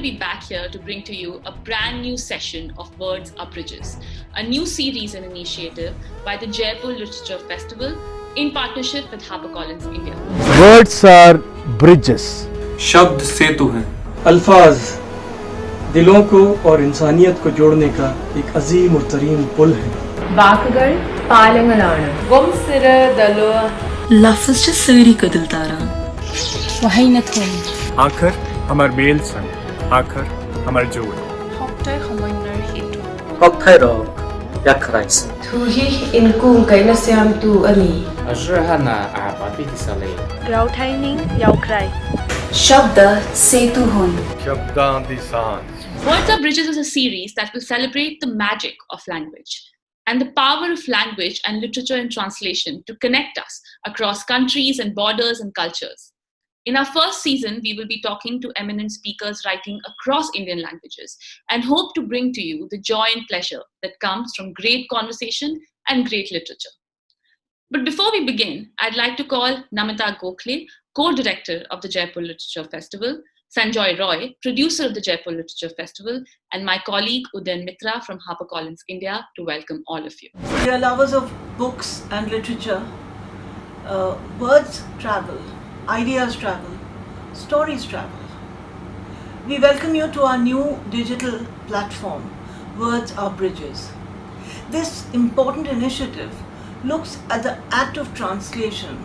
be back here to bring to you a brand new session of Words Are Bridges, a new series and initiative by the Jaipur Literature Festival in partnership with HarperCollins India. Words are bridges. शब्द सेतु हैं। अल्फाज दिलों को और इंसानियत को जोड़ने का एक अजीम और तरीन पुल है। വാക്കുകൾ പാലങ്ങളാണ്. लफ्ज़ सरी कदल तारा आखर हमार मेल सन आखर हमार जोड़ हफ्ते हमनर हेतु Cocktail rock, yakrais. Tuhih inkung kay nasyam tu ani. Ajrahana abati kisale. ग्राउथाइनिंग याउक्राई Shabda setu hon. शब्दां दी सांस Words Are Bridges is a series that will celebrate the magic of language and the power of language and literature and translation to connect us across countries and borders and cultures. In our first season, we will be talking to eminent speakers writing across Indian languages and hope to bring to you the joy and pleasure that comes from great conversation and great literature. But before we begin, I'd like to call Namita Gokhale, co-director of the Jaipur Literature Festival, Sanjoy Roy, producer of the Jaipur Literature Festival, and my colleague Udayan Mitra from HarperCollins India to welcome all of you. Dear lovers of books and literature, words travel, ideas travel, stories travel. We welcome you to our new digital platform, Words Are Bridges. This important initiative looks at the act of translation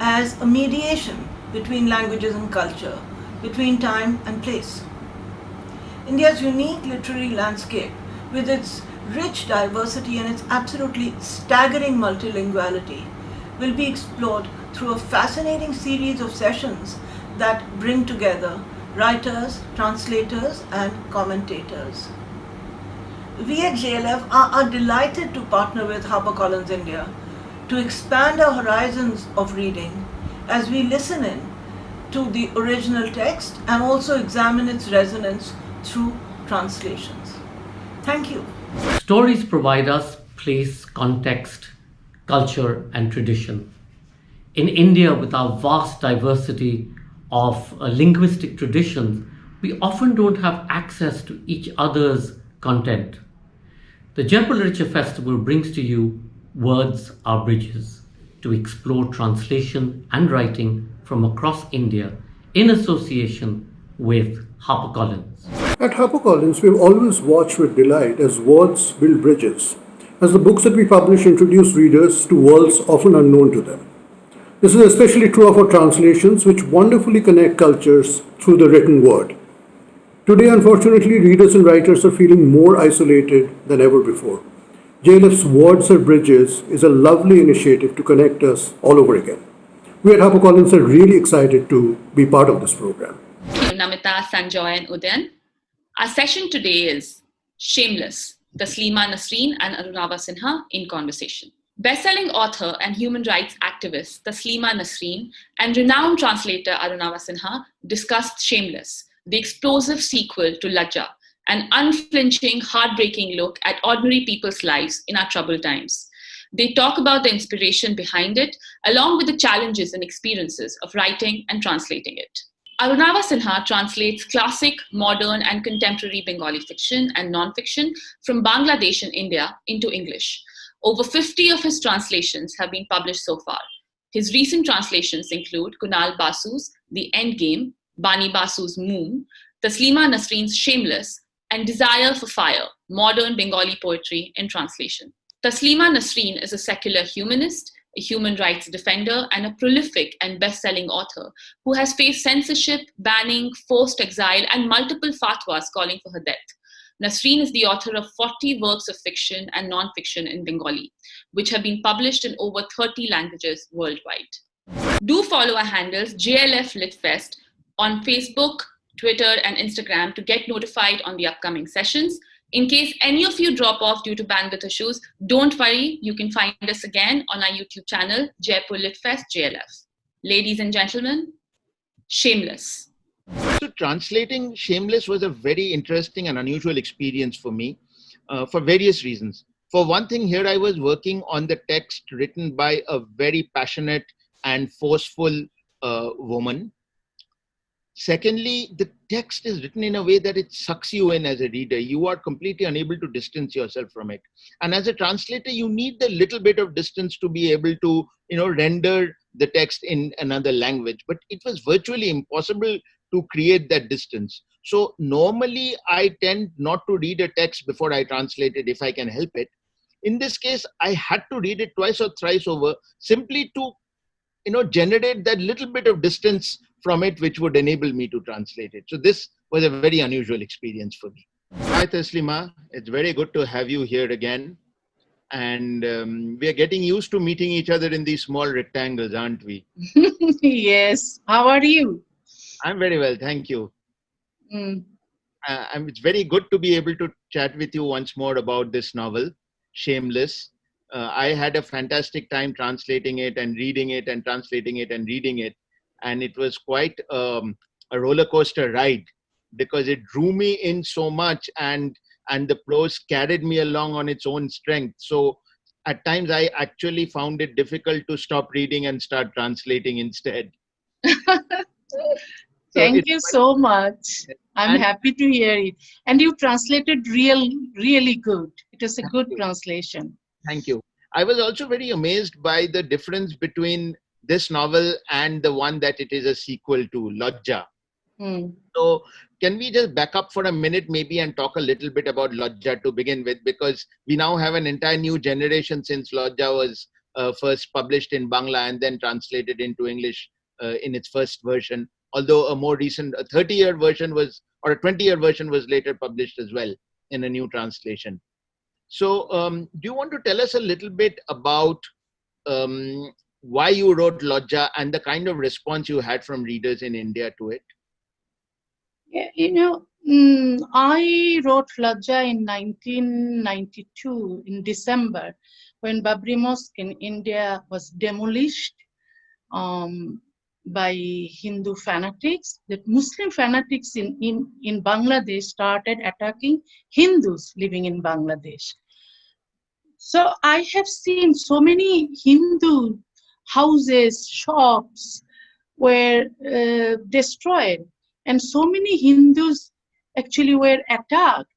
as a mediation between languages and culture, between time and place. India's unique literary landscape, with its rich diversity and its absolutely staggering multilinguality, will be explored through a fascinating series of sessions that bring together writers, translators, and commentators. We at JLF are delighted to partner with HarperCollins India to expand our horizons of reading as we listen in to the original text and also examine its resonance through translations. Thank you. Stories provide us place, context, culture, and tradition. In India, with our vast diversity of linguistic traditions, we often don't have access to each other's content. The Jaipur Literature Festival brings to you Words Are Bridges to explore translation and writing from across India in association with HarperCollins. At HarperCollins, we've always watched with delight as words build bridges, as the books that we publish introduce readers to worlds often unknown to them. This is especially true of our translations, which wonderfully connect cultures through the written word. Today, unfortunately, readers and writers are feeling more isolated than ever before. JLF's Words Are Bridges is a lovely initiative to connect us all over again. We at HarperCollins are really excited to be part of this program. Thank you, Namita, Sanjoy, and Udayan. Our session today is Shameless, Taslima Nasreen and Arunava Sinha in conversation. Best-selling author and human rights activist Taslima Nasreen and renowned translator Arunava Sinha discussed Shameless, the explosive sequel to Lajja, an unflinching, heartbreaking look at ordinary people's lives in our troubled times. They talk about the inspiration behind it, along with the challenges and experiences of writing and translating it. Arunava Sinha translates classic, modern, and contemporary Bengali fiction and non-fiction from Bangladesh and India into English. Over 50 of his translations have been published so far. His recent translations include Kunal Basu's The Endgame, Bani Basu's Moon, Taslima Nasreen's Shameless, and Desire for Fire, modern Bengali poetry in translation. Taslima Nasreen is a secular humanist, a human rights defender, and a prolific and best-selling author who has faced censorship, banning, forced exile, and multiple fatwas calling for her death. Nasreen is the author of 40 works of fiction and non-fiction in Bengali, which have been published in over 30 languages worldwide. Do follow our handles JLF LitFest on Facebook, Twitter, and Instagram to get notified on the upcoming sessions. In case any of you drop off due to bandwidth issues, don't worry, you can find us again on our YouTube channel, Jaipur LitFest JLF. Ladies and gentlemen, Shameless. So translating Shameless was a very interesting and unusual experience for me for various reasons. For one thing, here I was working on the text written by a very passionate and forceful woman. Secondly, the text is written in a way that it sucks you in as a reader. You are completely unable to distance yourself from it. And as a translator, you need the little bit of distance to be able to, render the text in another language. But it was virtually impossible to create that distance. So normally I tend not to read a text before I translate it if I can help it. In this case, I had to read it twice or thrice over simply to generate that little bit of distance from it, which would enable me to translate it. So this was a very unusual experience for me. Hi, Taslima. It's very good to have you here again. And we are getting used to meeting each other in these small rectangles, aren't we? Yes. How are you? I'm very well, thank you. Mm. It's very good to be able to chat with you once more about this novel, Shameless. I had a fantastic time translating it and reading it and translating it and reading it. And it was quite a roller coaster ride because it drew me in so much and the prose carried me along on its own strength. So at times I actually found it difficult to stop reading and start translating instead. Thank you so much. I'm happy to hear it. And you translated really good. It was a good translation. Thank you. I was also very amazed by the difference between this novel and the one that it is a sequel to, Lajja. So can we just back up for a minute maybe and talk a little bit about Lajja to begin with, because we now have an entire new generation since Lajja was first published in Bangla and then translated into English in its first version, although a more recent, a 30-year version was, or a 20-year version was later published as well in a new translation. So do you want to tell us a little bit about why you wrote Lajja and the kind of response you had from readers in India to it? Yeah, I wrote Lajja in 1992 in December when Babri Mosque in India was demolished by Hindu fanatics. That Muslim fanatics in Bangladesh started attacking Hindus living in Bangladesh. So I have seen so many Hindu houses, shops were destroyed, and so many Hindus actually were attacked,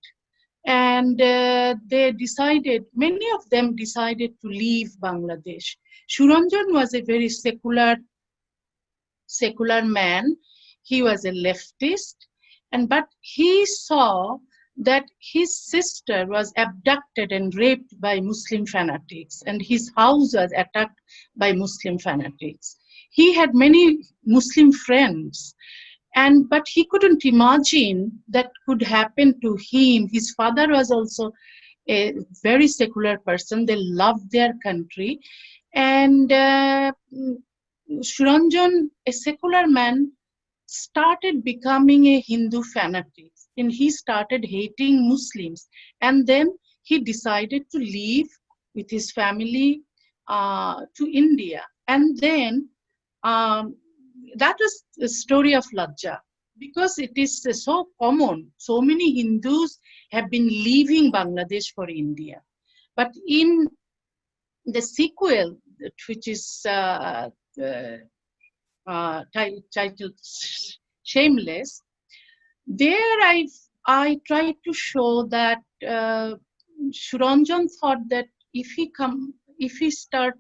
and they decided, many of them decided to leave Bangladesh. Suranjan was a very secular man. He was a leftist, but he saw that his sister was abducted and raped by Muslim fanatics, and his house was attacked by Muslim fanatics. He had many Muslim friends, but he couldn't imagine that could happen to him. His father was also a very secular person. They loved their country, and Suranjan, a secular man, started becoming a Hindu fanatic, and he started hating Muslims. And then he decided to leave with his family to India. And then that was the story of Lajja, because it is so common. So many Hindus have been leaving Bangladesh for India. But in the sequel, which is titled Shameless, there I tried to show that Suranjan thought that if he start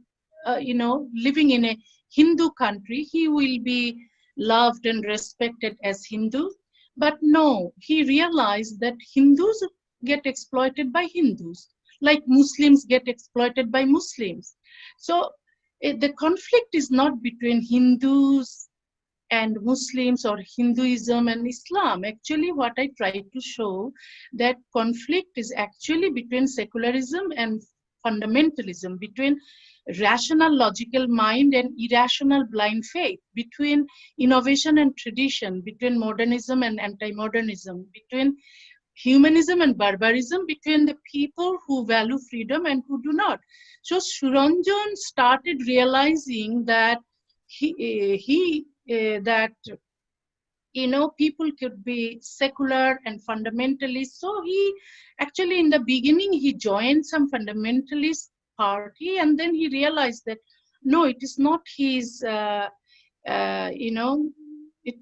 living in a Hindu country, he will be loved and respected as Hindu. But no, he realized that Hindus get exploited by Hindus, like Muslims get exploited by Muslims. So the conflict is not between Hindus and Muslims or Hinduism and Islam. Actually, what I tried to show, that conflict is actually between secularism and fundamentalism, between rational logical mind and irrational blind faith, between innovation and tradition, between modernism and anti-modernism, between humanism and barbarism, between the people who value freedom and who do not. So Suranjan started realizing that people could be secular and fundamentalist. So he actually, in the beginning, he joined some fundamentalist party, and then he realized that no, it is not his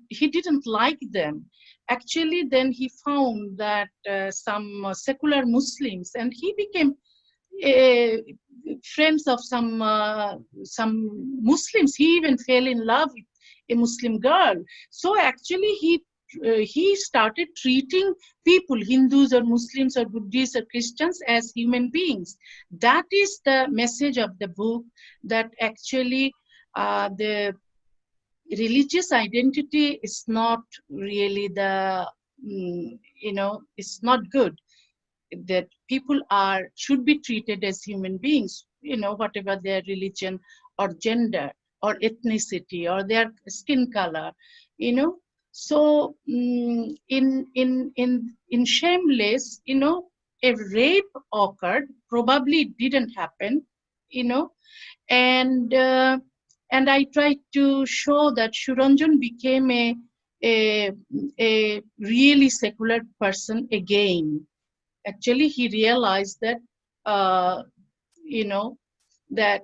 he didn't like them. Actually, then he found that some secular Muslims, and he became friends of some Muslims. He even fell in love with a Muslim girl. So actually, he started treating people, Hindus or Muslims or Buddhists or Christians, as human beings. That is the message of the book. That actually the religious identity is not really the it's not good. That people should be treated as human beings, whatever their religion or gender or ethnicity or their skin color, So in Shameless, a rape occurred. Probably it didn't happen, and I tried to show that Shuranjan became a really secular person again. Actually, he realized that that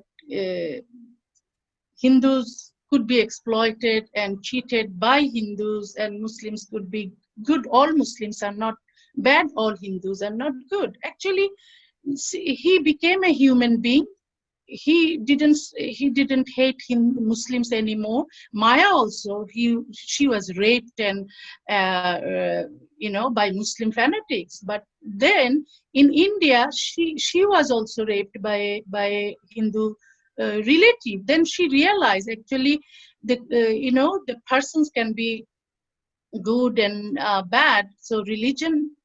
Hindus could be exploited and cheated by Hindus, and Muslims could be good. All Muslims are not bad. All Hindus are not good. Actually, he became a human being. He didn't hate Muslims anymore. Maya also, she was raped and by Muslim fanatics. But then in India, she was also raped by Hindu relative. Then she realized actually the persons can be good and bad. So religion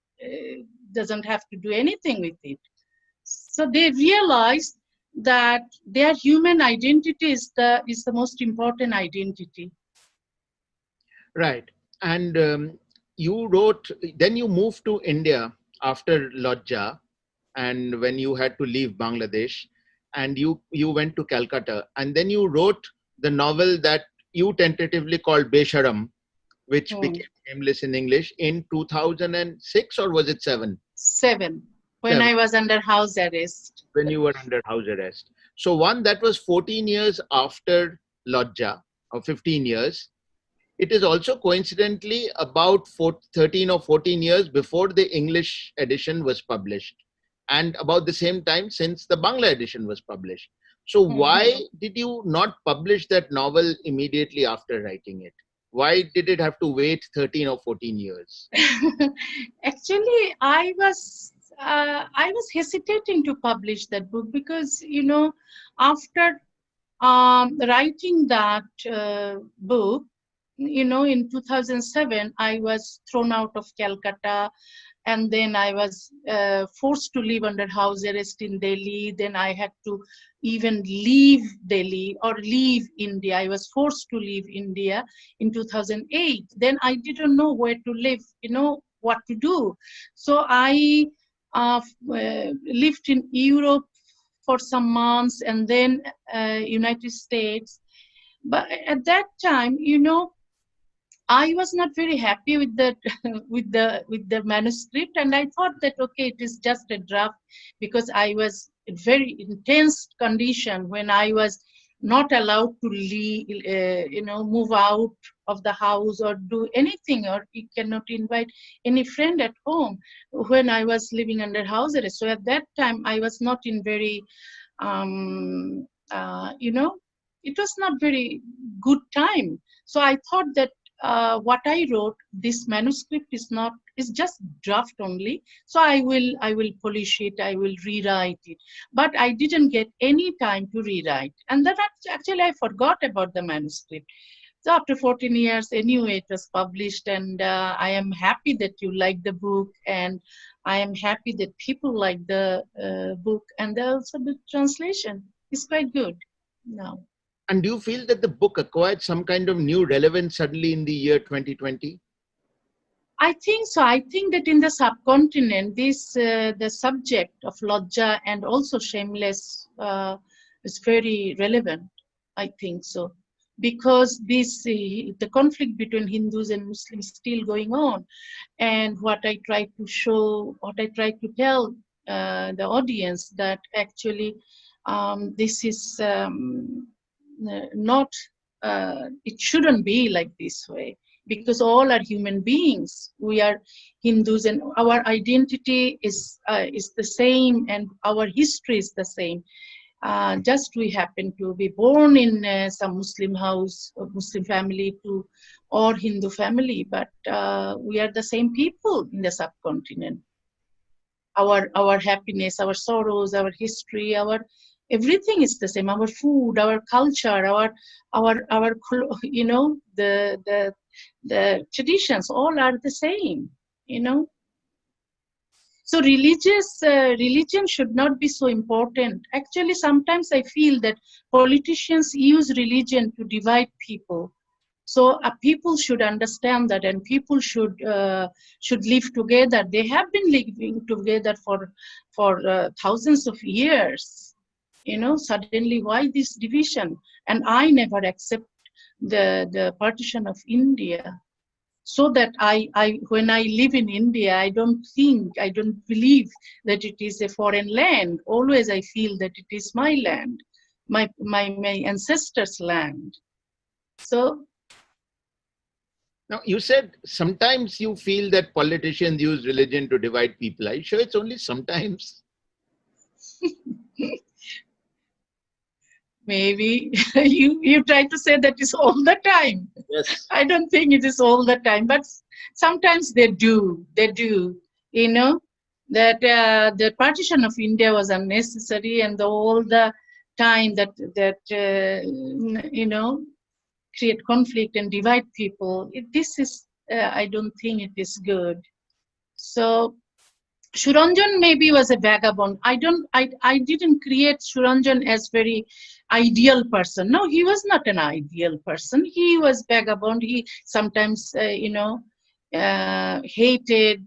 doesn't have to do anything with it. So they realized that their human identity is the most important identity. Right. And you wrote, then you moved to India after Lodja, and when you had to leave Bangladesh, and you went to Calcutta, and then you wrote the novel that you tentatively called Besharam, which became Shameless in English in 2006, or was it 7? 7. When I was under house arrest. When you were under house arrest. So that was 14 years after Lodja, or 15 years. It is also coincidentally about 13 or 14 years before the English edition was published, and about the same time since the Bangla edition was published. So why did you not publish that novel immediately after writing it? Why did it have to wait 13 or 14 years? Actually, I was hesitating to publish that book because, after writing that book, in 2007, I was thrown out of Calcutta, and then I was forced to live under house arrest in Delhi. Then I had to even leave Delhi or leave India. I was forced to leave India in 2008. Then I didn't know where to live, what to do. So I lived in Europe for some months, and then United States. But at that time, I was not very happy with the with the manuscript, and I thought that okay, it is just a draft, because I was in very intense condition when I was not allowed to leave, move out of the house or do anything, or you cannot invite any friend at home when I was living under house arrest. So at that time, I was not in very, it was not very good time. So I thought that what I wrote, this manuscript is just draft only. So I will polish it, I will rewrite it. But I didn't get any time to rewrite. And that actually I forgot about the manuscript. So after 14 years, anyway, it was published, and I am happy that you like the book, and I am happy that people like the book, and also the translation is quite good now. And do you feel that the book acquired some kind of new relevance suddenly in the year 2020? I think so. I think that in the subcontinent, the subject of Lodja and also Shameless is very relevant. I think so. Because the conflict between Hindus and Muslims is still going on. And what I try to tell the audience, that actually this is not, it shouldn't be like this way. because all are human beings. We are Hindus, and our identity is the same, and our history is the same. Just we happen to be born in some Muslim house, or Muslim family to, or Hindu family, but we are the same people in the subcontinent. Our happiness, our sorrows, our history, our everything is the same. Our food, our culture, our the traditions, all are the same. So religion should not be so important. Actually, sometimes I feel that politicians use religion to divide people. So people should understand that, and people should live together. They have been living together for thousands of years. Suddenly why this division? And I never accept the partition of India. So that I when I live in India, I don't believe that it is a foreign land. Always I feel that it is my land, my ancestors' land. So. Now, you said sometimes you feel that politicians use religion to divide people. Are you sure it's only sometimes? Maybe you try to say that is all the time. Yes. I don't think it is all the time, but sometimes they do. That the partition of India was unnecessary, and all the time that create conflict and divide people. This is I don't think it is good. So Shuranjan maybe was a vagabond. I didn't create Shuranjan as very ideal person. No, he was not an ideal person. He was vagabond. He sometimes hated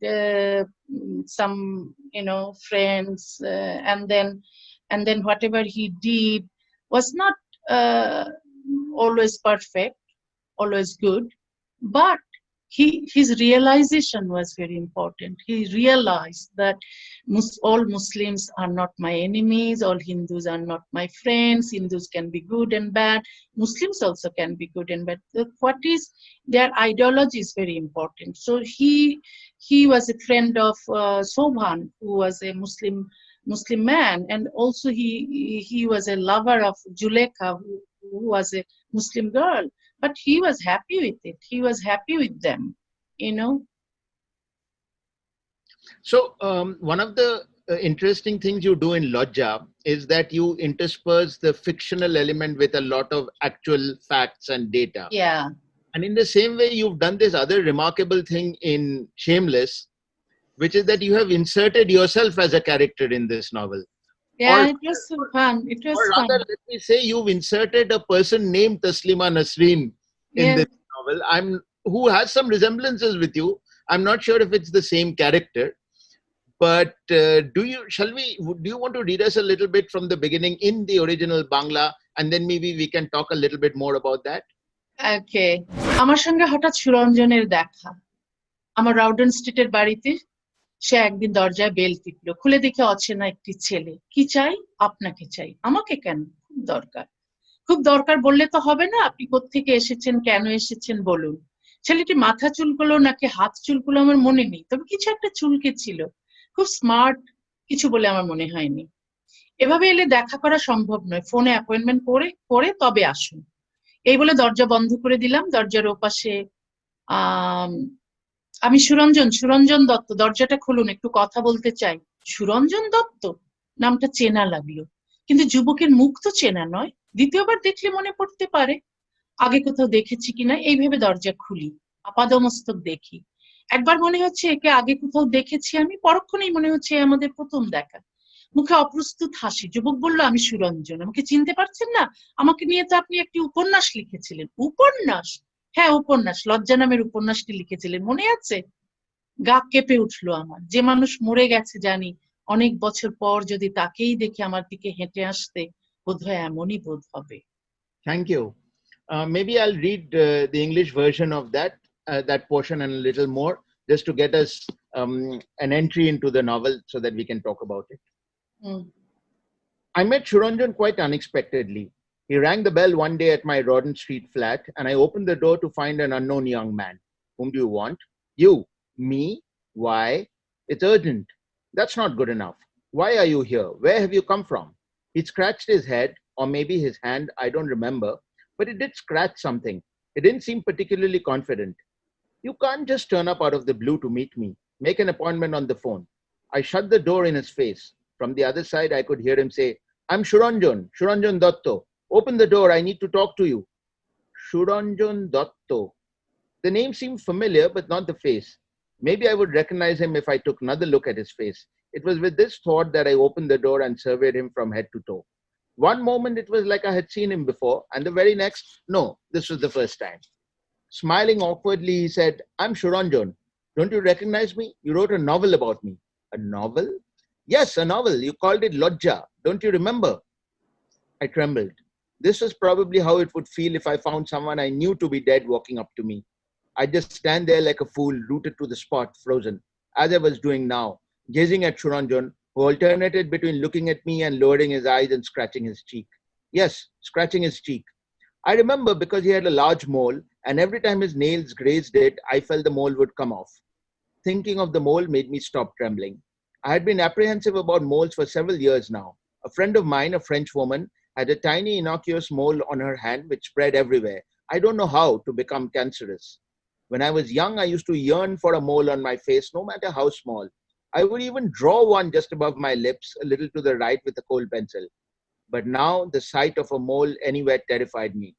some friends, and then whatever he did was not always perfect, always good, but his realization was very important. He realized that all Muslims are not my enemies, all Hindus are not my friends. Hindus can be good and bad. Muslims also can be good and bad. What is their ideology is very important. So he was a friend of Sobhan, who was a Muslim man, and also he was a lover of Julekha, who was a Muslim girl. But he was happy with it. He was happy with them, So one of the interesting things you do in Lojja is that you intersperse the fictional element with a lot of actual facts and data. Yeah. And in the same way, you've done this other remarkable thing in Shameless, which is that you have inserted yourself as a character in this novel. Yeah, it was so fun. It was or fun. rather, let me say, you've inserted a person named Taslima Nasreen in this novel. Who has some resemblances with you. I'm not sure if it's the same character, but do you want to read us a little bit from the beginning in the original Bangla, and then maybe we can talk a little bit more about that? Okay. আমার সঙ্গে হঠাৎ সুরঞ্জনের দেখা। আমার রাউডেন স্ট্রিটের বাড়িতে সে একদিন দরজায় bell টিপলো। খুলে দেখে অচেনা একটি ছেলে। কি চাই? আপনাকে চাই। আমাকে কেন? খুব দরকার। খুব দরকার বললে তো হবে না। আপনি কোত্থেকে এসেছেন, কেন এসেছেন বলুন। ছেলেটি মাথা চুলকোলো নাকি হাত চুলকোলো আমার মনে নেই, তবে কিছু একটা চুলকে ছিল। খুব স্মার্ট কিছু বলে আমার মনে হয়নি। এভাবে এলে দেখা করা সম্ভব নয়। ফোনে অ্যাপয়েন্টমেন্ট করে তবে আসুন। এই বলে দরজা বন্ধ করে দিলাম। দরজার ওপাশে আমি সুরঞ্জন দত্ত, দরজাটা খুলুন, একটু কথা বলতে চাই। সুরঞ্জন দত্ত নামটা চেনা লাগলো, কিন্তু যুবকের মুখ তো চেনা নয়। দ্বিতীয়বার দেখলে মনে পড়তে পারে আগে কোথাও দেখেছি কিনা। এই ভেবে দরজা খুলি, আপাদমস্তক দেখি। একবার মনে হচ্ছে একে আগে কোথাও দেখেছি আমি, পরক্ষণেই মনে হচ্ছে আমাদের প্রথম দেখা। মুখে অপ্রস্তুত হাসি। যুবক বলল, আমি সুরঞ্জন, আমাকে চিনতে পারছেন না? আমাকে নিয়ে তো আপনি একটি উপন্যাস লিখেছিলেন। উপন্যাস? হ্যাঁ, উপন্যাস, লজ্জা নামের উপন্যাসটি লিখেছিলেন, মনে আছে? গা কেঁপে উঠলো আমার। যে মানুষ মরে গেছে জানি, অনেক বছর পর যদি তাকেই দেখে আমার দিকে হেঁটে আসতে, বোধহয় এমনই বোধ হবে। Thank you. Maybe I'll read the English version of that portion and a little more, just to get us an entry into the novel so that we can talk about it. I met Shuranjan quite unexpectedly. He rang the bell one day at my Rawdon Street flat, and I opened the door to find an unknown young man. Whom do you want? You. Me? Why? It's urgent. That's not good enough. Why are you here? Where have you come from? He scratched his head, or maybe his hand, I don't remember, but it did scratch something. It didn't seem particularly confident. You can't just turn up out of the blue to meet me. Make an appointment on the phone. I shut the door in his face. From the other side, I could hear him say, I'm Shuranjan Dotto. Open the door, I need to talk to you. Shuranjan Dotto. The name seemed familiar, but not the face. Maybe I would recognize him if I took another look at his face. It was with this thought that I opened the door and surveyed him from head to toe. One moment it was like I had seen him before, and the very next, no, this was the first time. Smiling awkwardly, he said, I'm Shuranjan. Don't you recognize me? You wrote a novel about me. A novel? Yes, a novel. You called it Lodja. Don't you remember? I trembled. This was probably how it would feel if I found someone I knew to be dead walking up to me. I'd just stand there like a fool, rooted to the spot, frozen, as I was doing now, gazing at Shuranjan, who alternated between looking at me and lowering his eyes and scratching his cheek. Yes, scratching his cheek. I remember because he had a large mole, and every time his nails grazed it, I felt the mole would come off. Thinking of the mole made me stop trembling. I had been apprehensive about moles for several years now. A friend of mine, a French woman, had a tiny innocuous mole on her hand which spread everywhere. I don't know how, to become cancerous. When I was young, I used to yearn for a mole on my face, no matter how small. I would even draw one just above my lips, a little to the right with a cold pencil. But now the sight of a mole anywhere terrified me.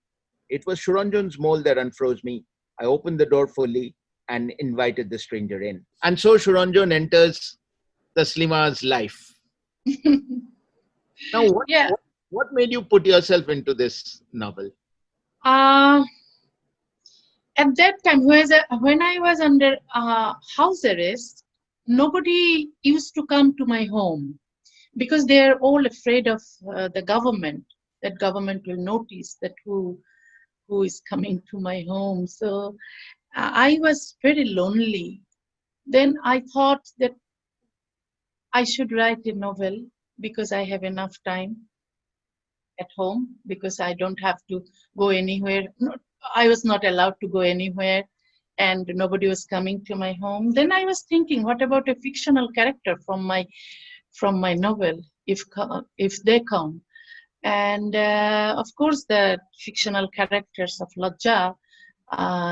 It was Shuranjan's mole that unfroze me. I opened the door fully and invited the stranger in. And so Shuranjan enters Taslima's life. Now, what made you put yourself into this novel? At that time, when I was under house arrest, nobody used to come to my home because they are all afraid of the government. That government will notice that who is coming to my home. So I was very lonely. Then I thought that I should write a novel because I have enough time at home, because I don't have to go anywhere. I was not allowed to go anywhere, and nobody was coming to my home. Then I was thinking, what about a fictional character from my novel, if they come? And of course, the fictional characters of Lodja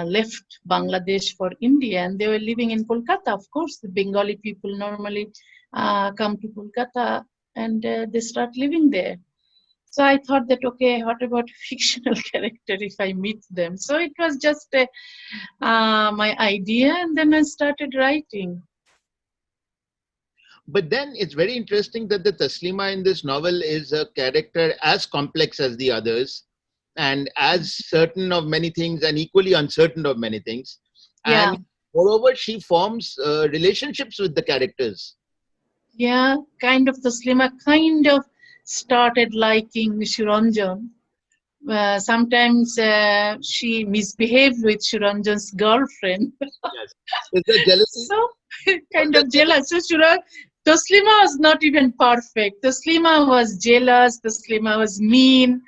left Bangladesh for India, and they were living in Kolkata. Of course, the Bengali people normally come to Kolkata, and they start living there. So I thought that, okay, what about fictional character if I meet them? So it was just my idea, and then I started writing. But then it's very interesting that the Taslima in this novel is a character as complex as the others, and as certain of many things and equally uncertain of many things. Yeah. And moreover, she forms relationships with the characters. Yeah, kind of Taslima kind of started liking Shuranjan. Sometimes she misbehaved with Shuranjan's girlfriend. Yes. Is there jealousy? So kind of jealous. So Taslima was not even perfect. Taslima was jealous. Taslima was mean.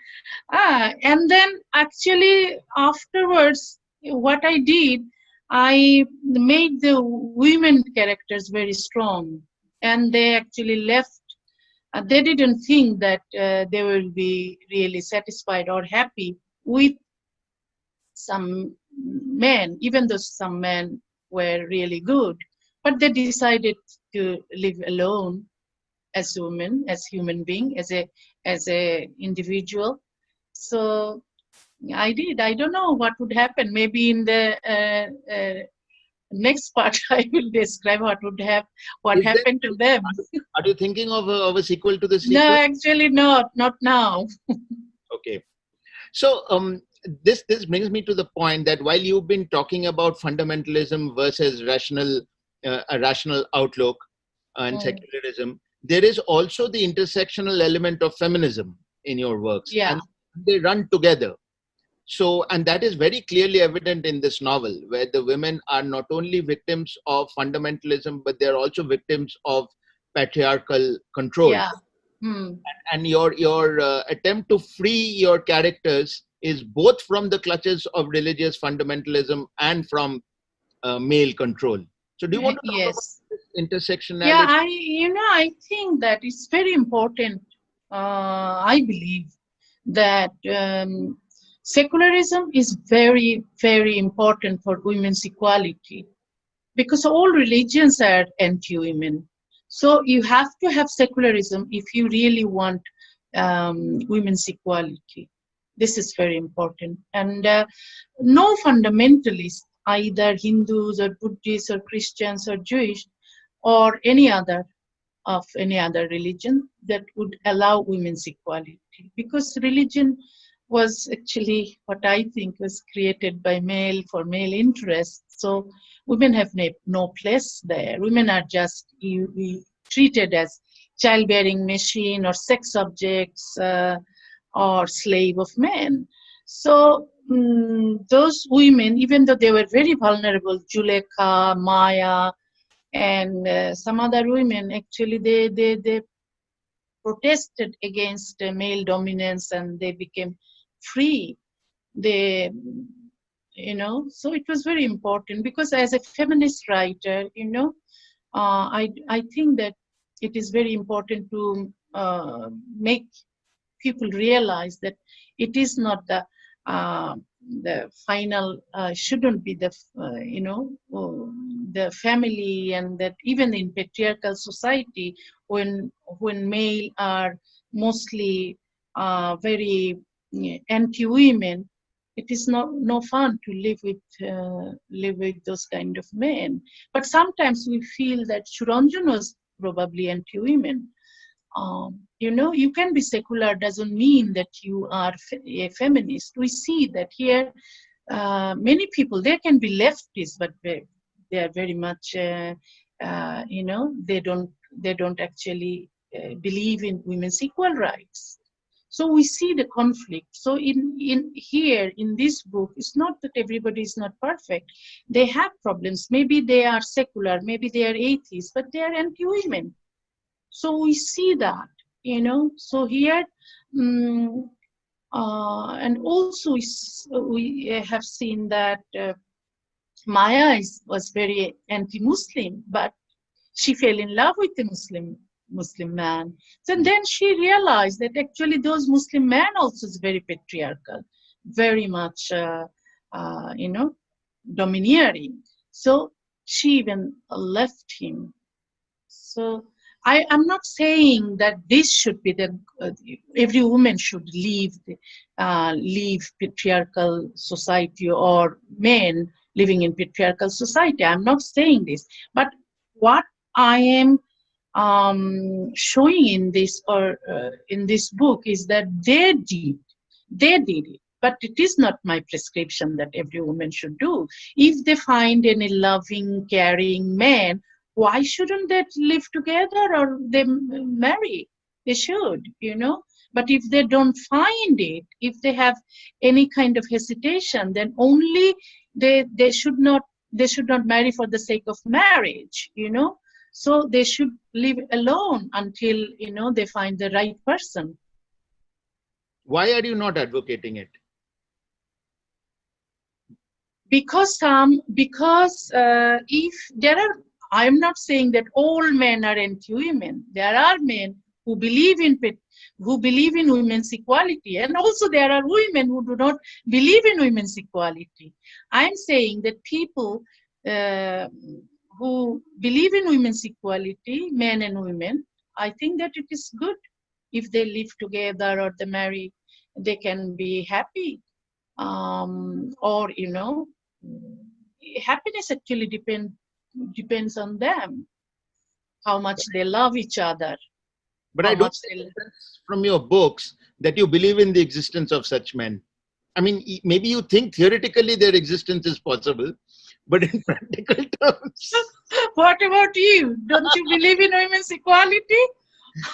And then actually afterwards, what I did, I made the women characters very strong, and they actually left. They didn't think that they will be really satisfied or happy with some men, even though some men were really good. But they decided to live alone as women, as human being, as a individual. So I did. I don't know what would happen. Maybe in the next part, I will describe what happened to them. Are you thinking of a sequel to the sequel? No, actually not now. Okay. So this brings me to the point that while you've been talking about fundamentalism versus a rational outlook and secularism, there is also the intersectional element of feminism in your works. Yeah. And they run together. So, and that is very clearly evident in this novel, where the women are not only victims of fundamentalism, but they're also victims of patriarchal control. Yeah. And your attempt to free your characters is both from the clutches of religious fundamentalism and from male control. So do you want to talk about Yes. this intersectionality? Yeah, I think that it's very important. I believe that secularism is very, very important for women's equality, because all religions are anti-women. So you have to have secularism if you really want women's equality. This is very important. And no fundamentalist, either Hindus or Buddhists or Christians or Jewish or any other of any other religion, that would allow women's equality, because religion was actually, what I think, was created by male for male interests. So women have no place there. Women are just treated as childbearing machine or sex objects or slave of men. So those women, even though they were very vulnerable, Juleka, Maya, and some other women, actually they protested against male dominance, and they became free. They, so it was very important, because as a feminist writer, I think that it is very important to make people realize that it is not the final, shouldn't be the the family, and that even in patriarchal society, when male are mostly very anti-women, it is no fun to live with those kind of men. But sometimes we feel that Suranjan was probably anti-women. You can be secular doesn't mean that you are a feminist. We see that here, many people, they can be leftists, but they are very much, they don't actually believe in women's equal rights. So we see the conflict. So in here in this book, it's not that everybody is not perfect. They have problems. Maybe they are secular, maybe they are atheists, but they are anti-women. So we see that, so here, and also we have seen that Maya was very anti-Muslim, but she fell in love with the Muslim man. So then she realized that actually those Muslim men also is very patriarchal, very much, domineering. So she even left him. So I am not saying that this should be every woman should leave patriarchal society, or men living in patriarchal society. I'm not saying this, but what I am showing in this in this book is that they did it. But it is not my prescription that every woman should do. If they find any loving, caring man, why shouldn't they live together or they marry? They should, But if they don't find it, if they have any kind of hesitation, then only they should not marry for the sake of marriage, So they should live alone until, they find the right person. Why are you not advocating it? Because if there are, I'm not saying that all men are anti-women. There are men who believe in women's equality, and also there are women who do not believe in women's equality. I'm saying that people who believe in women's equality, men and women, I think that it is good if they live together or they marry, they can be happy, or happiness actually depends on them, how much they love each other. But I don't sense from your books that you believe in the existence of such men. I mean, maybe you think theoretically their existence is possible, but in practical terms. What about you? Don't you believe in women's equality?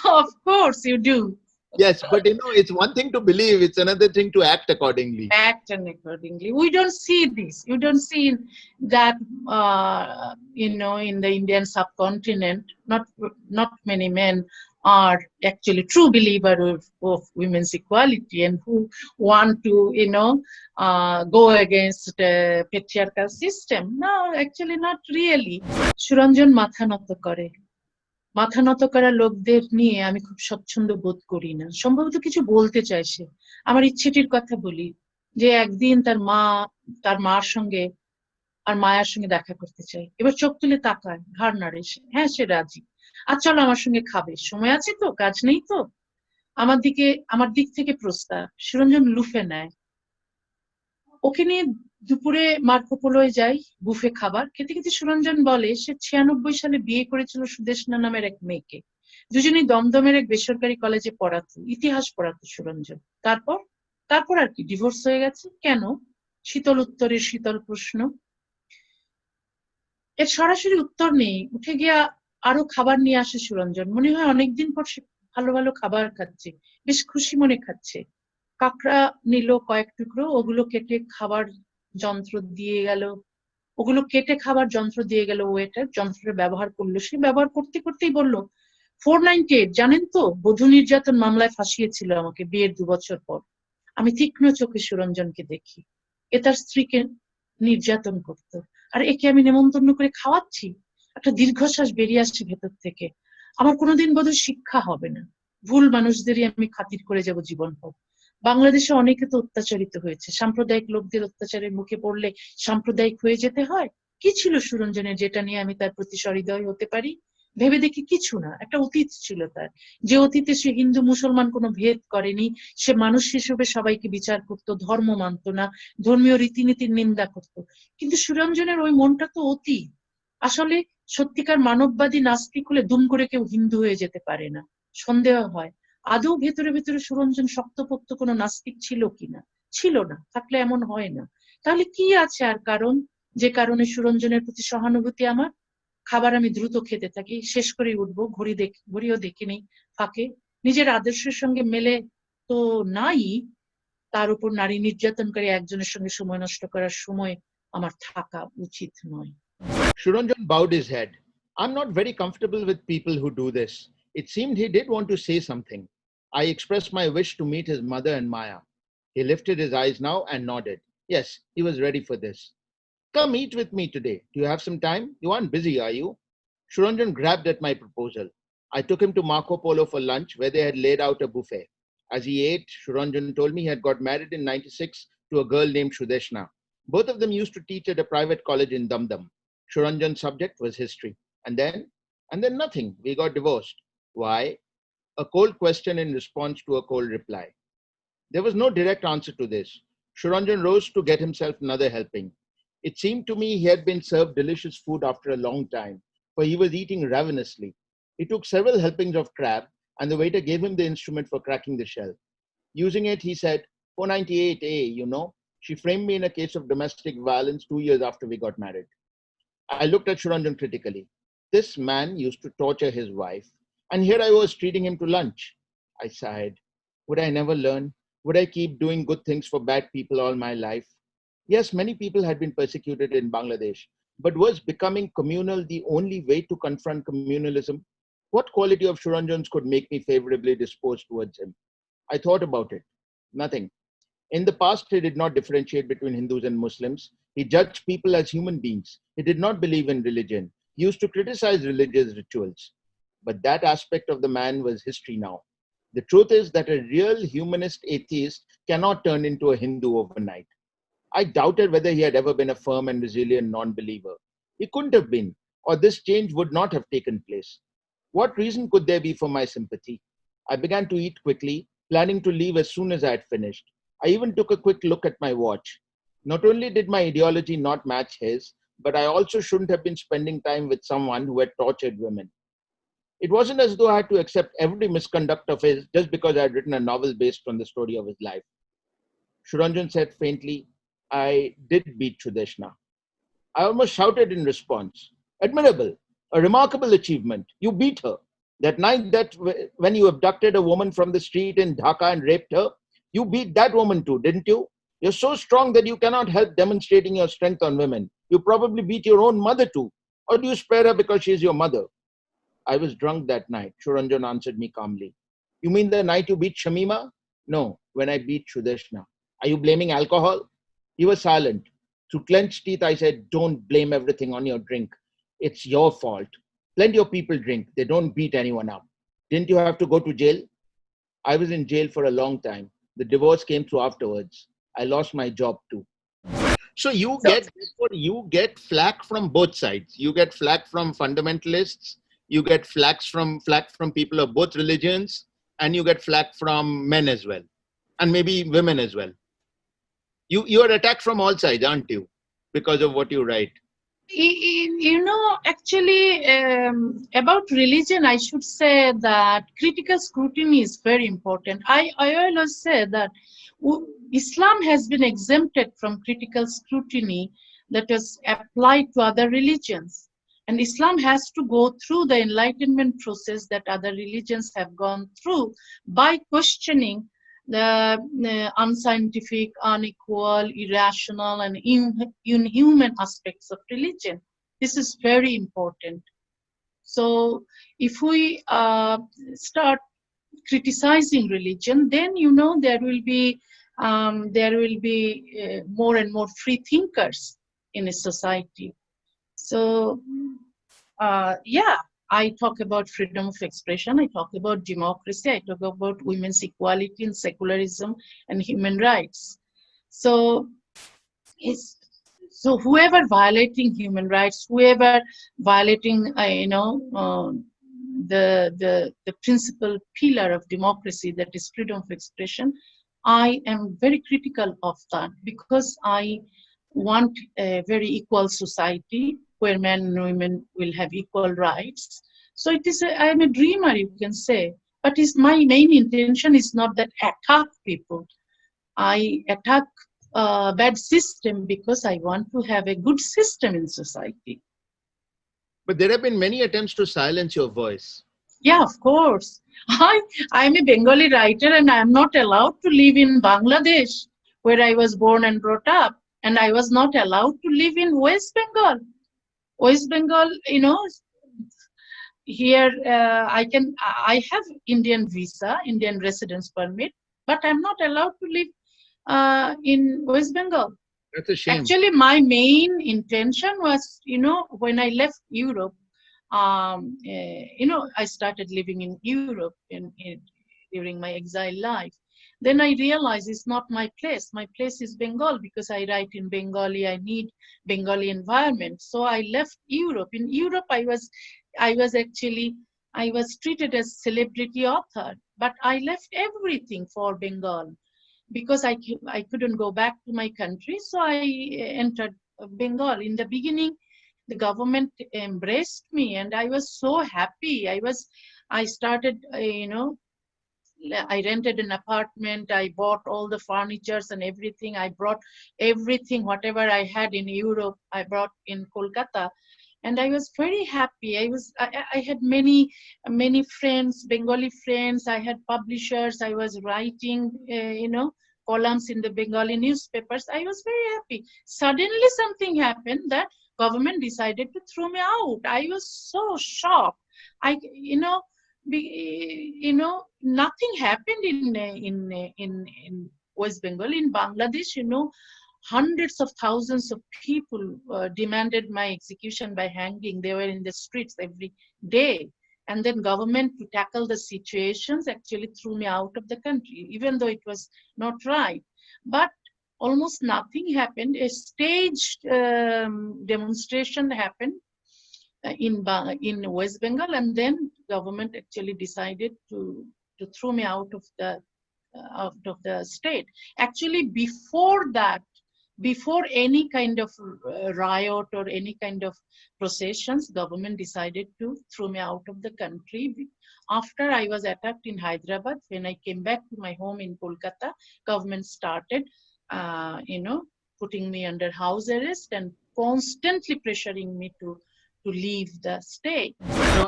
Of course you do. Yes, but it's one thing to believe, it's another thing to act accordingly. We don't see this. You don't see that, in the Indian subcontinent, not many men are actually true believer of women's equality and who want to, go against the patriarchal system. No, actually not really. Suranjan মাথা নত করে। মাথা নত করা লোকদের নিয়ে আমি খুব স্বচ্ছন্দ বোধ করি না। সম্ভবত কিছু বলতে চায় সে। আমার ইচ্ছেটির কথা বলি যে একদিন তার মার সঙ্গে আর মায়ার সঙ্গে দেখা করতে চাই। এবার চোখ তুলে তাকায়, ঘাড় নাড়ে সে। হ্যাঁ, সে রাজি। আর চলো আমার সঙ্গে খাবে, সময় আছে তো, কাজ নেই তো। আমার দিক থেকে প্রস্তাব। সুরঞ্জন লুফে নেয়। ওকে নিয়ে দুপুরে মার্কো পোলোয় যাই, বুফে খাবার খেতে খেতে সুরঞ্জন বলে সে 96 সালে বিয়ে করেছিল সুদেষ্ণা নামের এক মেয়েকে। দুজনেই দমদমের এক বেসরকারি কলেজে পড়াতো, ইতিহাস পড়াতো সুরঞ্জন। তারপর আর কি, ডিভোর্স হয়ে গেছে। কেন? শীতল উত্তরের শীতল প্রশ্ন। এর সরাসরি উত্তর নেই। উঠে গিয়া আরো খাবার নিয়ে আসে সুরঞ্জন। মনে হয় অনেকদিন পর সে ভালো ভালো খাবার খাচ্ছে, বেশ খুশি মনে খাচ্ছে। কাঁকড়া নিল কয়েক টুকরো, ওগুলো কেটে খাবার যন্ত্র দিয়ে গেল ওয়েটার। যন্ত্রটা ব্যবহার করলো সে। ব্যবহার করতে করতেই বলল, 498 জানেন তো, বধূ নির্যাতন মামলায় ফাঁসিয়েছিল আমাকে বিয়ের 2 বছর পর। আমি তীক্ষ্ণ চোখে সুরঞ্জনকে দেখি। এ তার স্ত্রীকে নির্যাতন করত, আর একে আমি নেমন্তন্ন করে খাওয়াচ্ছি। একটা দীর্ঘশ্বাস বেরিয়ে আসছে ভেতর থেকে। আমার কোনোদিন বোধহয় শিক্ষা হবে না। ভুল মানুষদেরই আমি খাতির করে যাব জীবনভর। বাংলাদেশে অনেকে তো অত্যাচারিত হয়েছে। সাম্প্রদায়িক লোকদের অত্যাচারের মুখে পড়লে সাম্প্রদায়িক হয়ে যেতে হয়। কি ছিল সুরঞ্জনের যেটা নিয়ে আমি তার প্রতি সহৃদয় হতে পারি? ভেবে দেখি কিছু না। একটা অতীত ছিল তার, যে অতীতে সে হিন্দু মুসলমান কোনো ভেদ করেনি। সে মানুষ হিসেবে সবাইকে বিচার করত, ধর্ম মানত না, ধর্মীয় রীতিনীতির নিন্দা করত। কিন্তু সুরঞ্জনের ওই মনটা তো অতীত। আসলে সত্যিকার মানববাদী নাস্তিক হলে দুম করে কেউ হিন্দু হয়ে যেতে পারে না। সন্দেহ হয় আদৌ ভেতরে ভেতরে সুরঞ্জন শক্তপোক্ত কোনো নাস্তিক ছিল কিনা। ছিল না, থাকলে এমন হয় না। তাহলে কি আছে আর কারণ, যে কারণে সুরঞ্জনের প্রতি সহানুভূতি আমার? খাবার আমি দ্রুত খেতে থাকি, শেষ করে উঠবো। ঘড়িও দেখিনি ফাঁকে। নিজের আদর্শের সঙ্গে মেলে তো নাই, তার উপর নারী নির্যাতনকারী একজনের সঙ্গে সময় নষ্ট করার সময় আমার থাকা উচিত নয়। Shuranjan bowed his head. I'm not very comfortable with people who do this. It seemed he did want to say something. I expressed my wish to meet his mother and Maya. He lifted his eyes now and nodded. Yes, he was ready for this. Come eat with me today. Do you have some time? You aren't busy, are you? Shuranjan grabbed at my proposal. I took him to Marco Polo for lunch, where they had laid out a buffet. As he ate, Shuranjan told me he had got married in 96 to a girl named Shudeshna. Both of them used to teach at a private college in Damdam. Shuranjan's subject was history. And then nothing. We got divorced. Why? A cold question in response to a cold reply. There was no direct answer to this. Shuranjan rose to get himself another helping. It seemed to me he had been served delicious food after a long time, for he was eating ravenously. He took several helpings of crab, and the waiter gave him the instrument for cracking the shell. Using it, he said, 498A, you know. She framed me in a case of domestic violence 2 years after we got married. I looked at Shuranjan critically. This man used to torture his wife, and here I was treating him to lunch. I sighed. Would I never learn? Would I keep doing good things for bad people all my life? Yes, many people had been persecuted in Bangladesh, but was becoming communal the only way to confront communalism? What quality of Shuranjan's could make me favorably disposed towards him? I thought about it. Nothing. In the past, he did not differentiate between Hindus and Muslims. He judged people as human beings. He did not believe in religion. He used to criticize religious rituals. But that aspect of the man was history now. The truth is that a real humanist atheist cannot turn into a Hindu overnight. I doubted whether he had ever been a firm and resilient non-believer. He couldn't have been, or this change would not have taken place. What reason could there be for my sympathy? I began to eat quickly, planning to leave as soon as I had finished. I even took a quick look at my watch. Not only did my ideology not match his, but I also shouldn't have been spending time with someone who had tortured women. It wasn't as though I had to accept every misconduct of his just because I had written a novel based on the story of his life. Shuranjan said faintly, I did beat Shudeshna. I almost shouted in response. Admirable, a remarkable achievement. You beat her. That night when you abducted a woman from the street in Dhaka and raped her, you beat that woman too, didn't you? You're so strong that you cannot help demonstrating your strength on women. You probably beat your own mother too. Or do you spare her because she is your mother? I was drunk that night. Shuranjan answered me calmly. You mean the night you beat Shamima? No, when I beat Shudeshna. Are you blaming alcohol? He was silent. Through clenched teeth, I said, don't blame everything on your drink. It's your fault. Plenty of people drink. They don't beat anyone up. Didn't you have to go to jail? I was in jail for a long time. The divorce came through afterwards. I lost my job too. So you get flack from both sides. You get flack from fundamentalists. You get flack from people of both religions, and you get flack from men as well, and maybe women as well. You are attacked from all sides, aren't you? Because of what you write. Actually, about religion, I should say that critical scrutiny is very important. I always say that Islam has been exempted from critical scrutiny that is applied to other religions. And Islam has to go through the enlightenment process that other religions have gone through by questioning the unscientific, unequal, irrational, and inhuman aspects of religion. This is very important. So if we start criticizing religion, then there will be more and more free thinkers in a society. So I talk about freedom of expression, I talk about democracy, I talk about women's equality and secularism and human rights. So whoever violating human rights, whoever violating the principal pillar of democracy, that is freedom of expression, I am very critical of that, because I want a very equal society where men and women will have equal rights. So I am a dreamer, you can say, but my main intention is not that attack people. I attack bad system because I want to have a good system in society. But there have been many attempts to silence your voice. Yeah, of course. I'm a Bengali writer, and I'm not allowed to live in Bangladesh, where I was born and brought up. And I was not allowed to live in West Bengal. West Bengal, here I have Indian visa, Indian residence permit, but I'm not allowed to live in West Bengal. That's a shame. Actually, my main intention was, when I left Europe, I started living in Europe during my exile life. Then I realized it's not my place. My place is Bengal, because I write in Bengali. I need Bengali environment. So I left Europe. In Europe, I was treated as celebrity author, but I left everything for Bengal because I couldn't go back to my country. So I entered Bengal. In the beginning, the government embraced me, and I was so happy. I started, I rented an apartment. I bought all the furnitures and everything. I brought everything, whatever I had in Europe, I brought in Kolkata. And I was very happy. I had many friends, Bengali friends. I had publishers. I was writing, columns in the Bengali newspapers. I was very happy. Suddenly something happened that government decided to throw me out. I was so shocked. Nothing happened in West Bengal. In Bangladesh, hundreds of thousands of people demanded my execution by hanging. They were in the streets every day. And then government, to tackle the situations, actually threw me out of the country, even though it was not right. But almost nothing happened. A staged demonstration happened in West Bengal, and then government actually decided to throw me out of the state. Actually, before that, before any kind of riot or any kind of processions, government decided to throw me out of the country. After I was attacked in Hyderabad, when I came back to my home in Kolkata, government started, putting me under house arrest and constantly pressuring me to leave the state.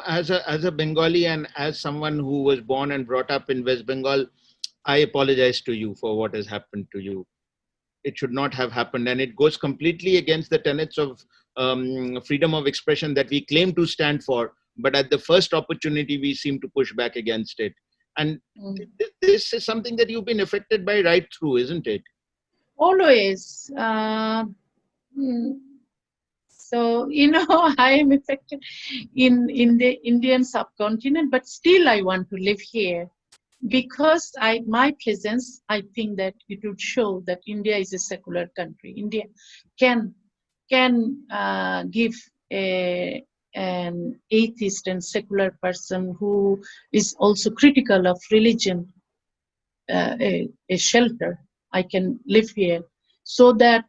As a Bengali and as someone who was born and brought up in West Bengal, I apologize to you for what has happened to you. It should not have happened, and it goes completely against the tenets of freedom of expression that we claim to stand for. but at the first opportunity, we seem to push back against it. And this is something that you've been affected by right through, isn't it? Always. So, I am affected in the Indian subcontinent, but still I want to live here because my presence, I think that it would show that India is a secular country. India can give an atheist and secular person who is also critical of religion a shelter. I can live here, so that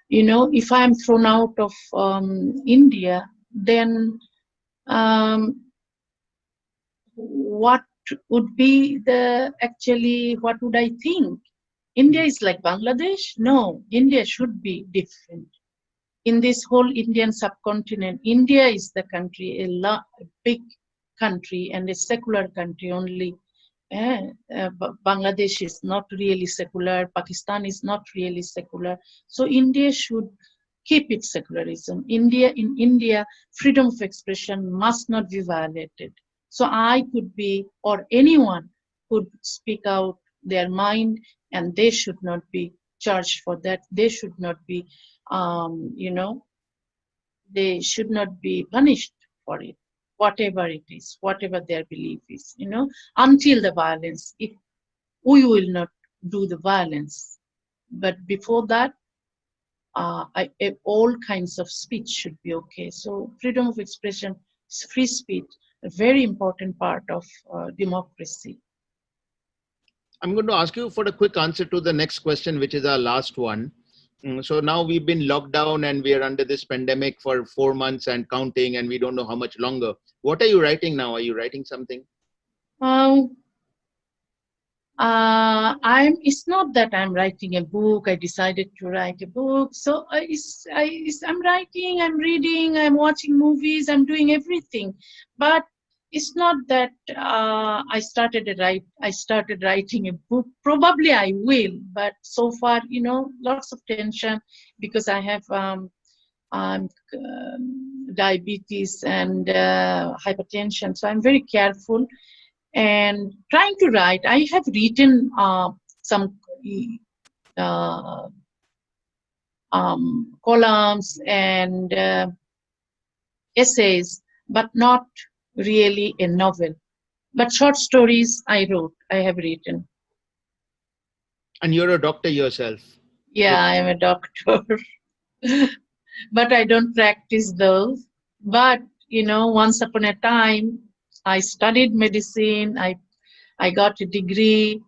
if I am thrown out of India, then what would be what would I think? India is like Bangladesh? No, India should be different. In this whole Indian subcontinent, India is the country, a big country and a secular country only. Bangladesh is not really secular, Pakistan is not really secular. So India should keep its secularism. In India, freedom of expression must not be violated. So I could be, or anyone could speak out their mind, and they should not be charged for that. They should not be, they should not be punished for it, whatever it is, whatever their belief is, until the violence, if we will not do the violence. But before that, all kinds of speech should be okay. So freedom of expression, free speech, a very important part of democracy. I'm going to ask you for a quick answer to the next question, which is our last one. So now we've been locked down and we are under this pandemic for 4 months and counting, and we don't know how much longer. What are you writing now? Are you writing something? It's not that I'm writing a book. I decided to write a book. So I'm writing, I'm reading, I'm watching movies, I'm doing everything. But it's not that I started writing a book. Probably I will, but so far, lots of tension because I have diabetes and hypertension. So I'm very careful and trying to write. I have written some columns and essays, but not really a novel. But short stories I have written. And you're a doctor yourself? Yeah, I am a doctor. But I don't practice those. But, once upon a time, I studied medicine. I got a degree.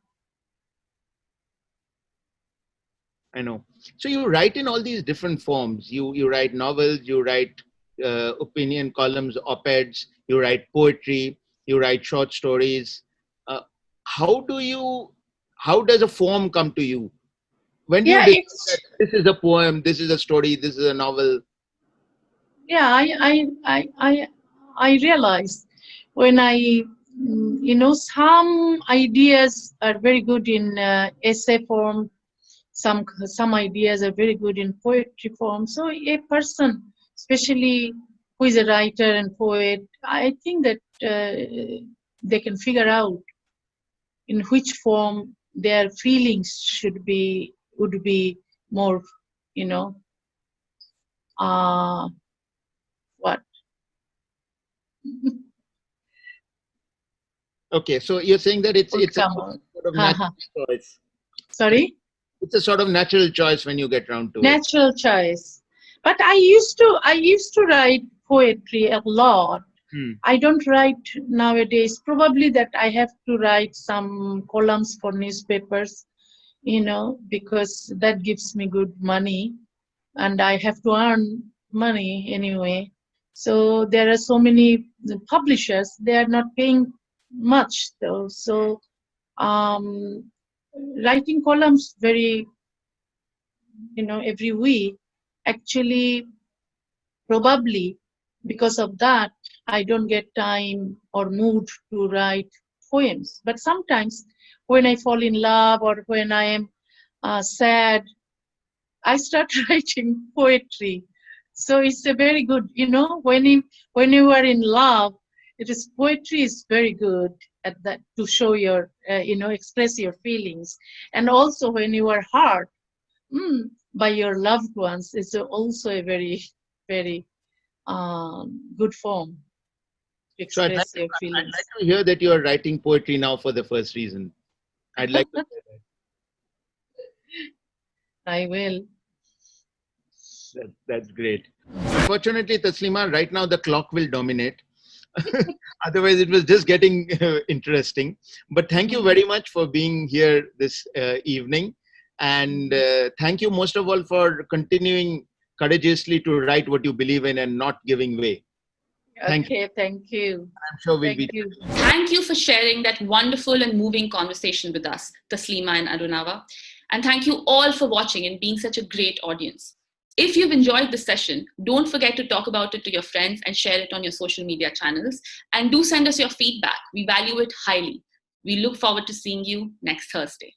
I know. So you write in all these different forms. You write novels, you write opinion columns, op-eds, you write poetry, you write short stories. How does a form come to you? When do you decide that this is a poem, this is a story, this is a novel? Yeah, I realized when some ideas are very good in essay form, some ideas are very good in poetry form. So a person, especially who is a writer and poet, I think that they can figure out in which form their feelings would be more, what? Okay, so you're saying that it's a sort of natural choice. Sorry? It's a sort of natural choice when you get around to it. Natural choice. But I used to write poetry a lot. I don't write nowadays. Probably that I have to write some columns for newspapers, because that gives me good money and I have to earn money anyway. So there are so many publishers, they are not paying much though. So writing columns every week, actually, probably because of that, I don't get time or mood to write poems. But sometimes when I fall in love or when I am sad, I start writing poetry. So it's a very good, when you are in love, poetry is very good at that, to show your, express your feelings. And also when you are hurt by your loved ones, it's also a very, very good form to So express your feelings. I'd like to hear that you are writing poetry now for the first reason. I'd like to hear that. I will. That's great. Unfortunately, Taslima, right now the clock will dominate. Otherwise, it was just getting interesting. But thank you very much for being here this evening. And thank you most of all for continuing courageously to write what you believe in and not giving way. Thank you. I'm sure we'll be. Thank you for sharing that wonderful and moving conversation with us, Taslima and Arunava. And thank you all for watching and being such a great audience. If you've enjoyed this session, don't forget to talk about it to your friends and share it on your social media channels. And do send us your feedback. We value it highly. We look forward to seeing you next Thursday.